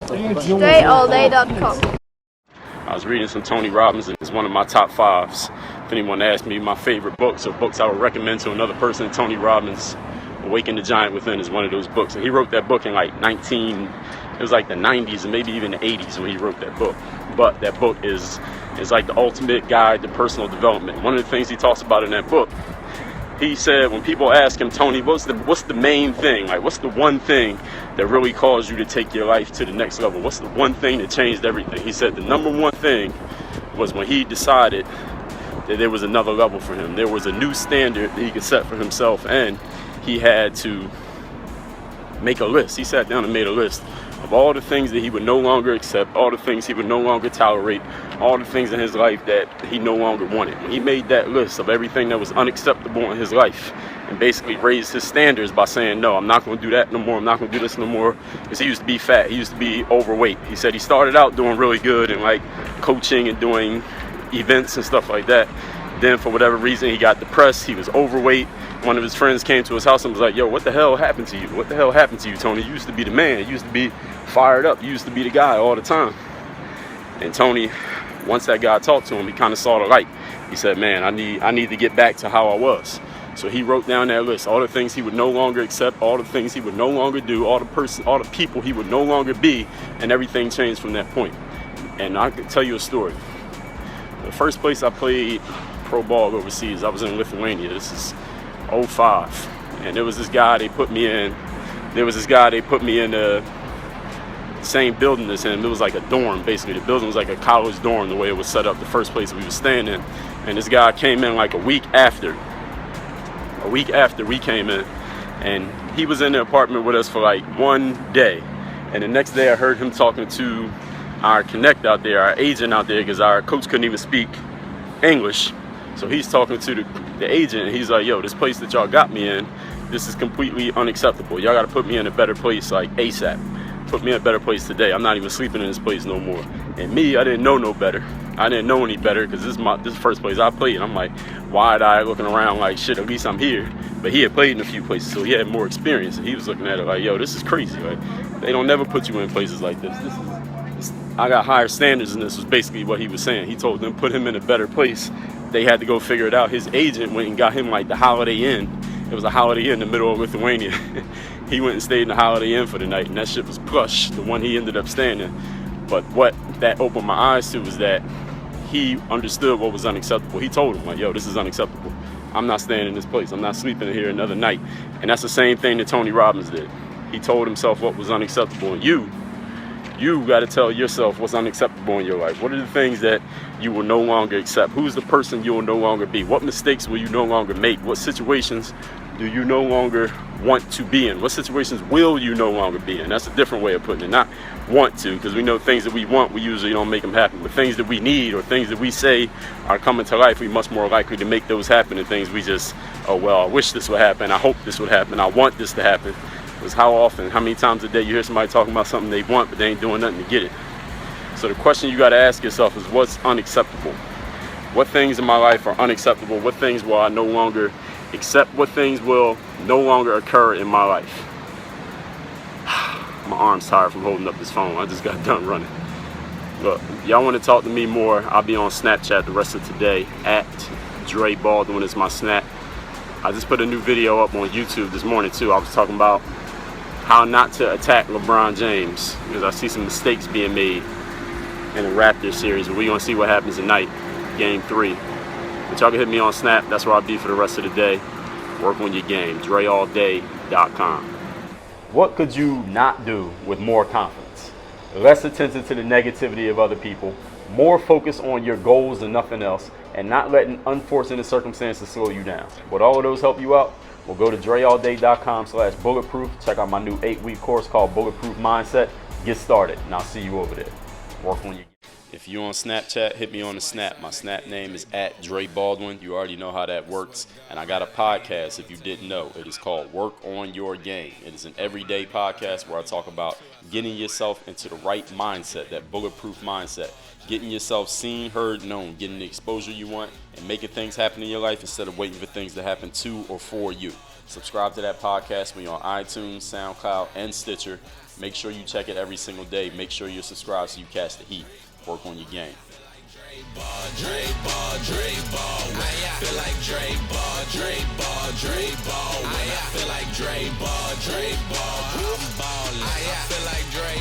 DreAllDay.com. I was reading some Tony Robbins, and it's one of my top fives. If anyone asked me my favorite books or books I would recommend to another person, Tony Robbins' Awaken the Giant Within is one of those books. And he wrote that book in like the 90s and maybe even the 80s when he wrote that book. But that book is like the ultimate guide to personal development. One of the things he talks about in that book, he said when people ask him, Tony, what's the main thing? Like, what's the one thing that really caused you to take your life to the next level? What's the one thing that changed everything? He said the number one thing was when he decided that there was another level for him. There was a new standard that he could set for himself, and he had to make a list. He sat down and made a list of all the things that he would no longer accept, all the things he would no longer tolerate, all the things in his life that he no longer wanted. And he made that list of everything that was unacceptable in his life and basically raised his standards by saying, no, I'm not going to do that no more. I'm not going to do this no more. Because he used to be fat. He used to be overweight. He said he started out doing really good and like coaching and doing events and stuff like that. Then for whatever reason, he got depressed. He was overweight. One of his friends came to his house and was like, yo, what the hell happened to you? What the hell happened to you, Tony? You used to be the man. You used to be fired up. You used to be the guy all the time. And Tony, once that guy talked to him, he kind of saw the light. He said, man, I need to get back to how I was. So he wrote down that list, all the things he would no longer accept, all the things he would no longer do, all the people he would no longer be, and everything changed from that point. And I could tell you a story. The first place I played pro ball overseas, I was in Lithuania. This is 05. And there was this guy they put me in. The same building as him. It was like a dorm, basically. The building was like a college dorm, the way it was set up, the first place we were staying in. And this guy came in like a week after we came in. And he was in the apartment with us for like one day. And the next day I heard him talking to our connect out there, our agent out there, because our coach couldn't even speak English. So he's talking to the agent, and he's like, yo, this place that y'all got me in, this is completely unacceptable. Y'all got to put me in a better place, like ASAP. Put me in a better place today. I'm not even sleeping in this place no more. And me, I didn't know no better. I didn't know any better because this is the first place I played. I'm like wide-eyed looking around like, shit, at least I'm here. But he had played in a few places, so he had more experience. And he was looking at it like, yo, this is crazy. Like, they don't never put you in places like this. I got higher standards, and this was basically what he was saying. He told them put him in a better place. They had to go figure it out. His agent went and got him like the Holiday Inn. It was a Holiday Inn in the middle of Lithuania. He went and stayed in the Holiday Inn for the night, and that shit was plush, the one he ended up staying in. But what that opened my eyes to was that he understood what was unacceptable. He told him, like, yo, this is unacceptable. I'm not staying in this place. I'm not sleeping here another night. And that's the same thing that Tony Robbins did. He told himself what was unacceptable. And you got to tell yourself what's unacceptable in your life. What are the things that you will no longer accept? Who's the person you will no longer be? What mistakes will you no longer make? What situations do you no longer want to be in? What situations will you no longer be in? That's a different way of putting it. Not want to, because we know things that we want, we usually don't make them happen. But things that we need or things that we say are coming to life, we're much more likely to make those happen than things we just, oh, well, I wish this would happen. I hope this would happen. I want this to happen. Because how many times a day you hear somebody talking about something they want, but they ain't doing nothing to get it. So the question you got to ask yourself is, what's unacceptable? What things in my life are unacceptable? What things will I no longer accept? What things will no longer occur in my life? My arm's tired from holding up this phone. I just got done running. Look, if y'all want to talk to me more, I'll be on Snapchat the rest of today. At Dre Baldwin is my Snap. I just put a new video up on YouTube this morning too. I was talking about how not to attack LeBron James, because I see some mistakes being made in the Raptors series, and we're going to see what happens tonight, game 3. But y'all can hit me on Snap. That's where I'll be for the rest of the day. Work on your game. DreAllDay.com. What could you not do with more confidence? Less attention to the negativity of other people, more focus on your goals than nothing else, and not letting unfortunate circumstances slow you down. Would all of those help you out? Well, go to DreAllDay.com/bulletproof. Check out my new 8-week course called Bulletproof Mindset. Get started, and I'll see you over there. Work on your game. If you're on Snapchat, hit me on the Snap. My Snap name is at Dre Baldwin. You already know how that works. And I got a podcast, if you didn't know. It is called Work on Your Game. It is an everyday podcast where I talk about getting yourself into the right mindset, that bulletproof mindset. Getting yourself seen, heard, known. Getting the exposure you want and making things happen in your life instead of waiting for things to happen to or for you. Subscribe to that podcast. We're on iTunes, SoundCloud, and Stitcher. Make sure you check it every single day. Make sure you're subscribed so you catch the heat. Work on your game. Dre Ball. I feel like Dre Ball. I feel like Dre Ball. I'm ballin'. I feel like Dre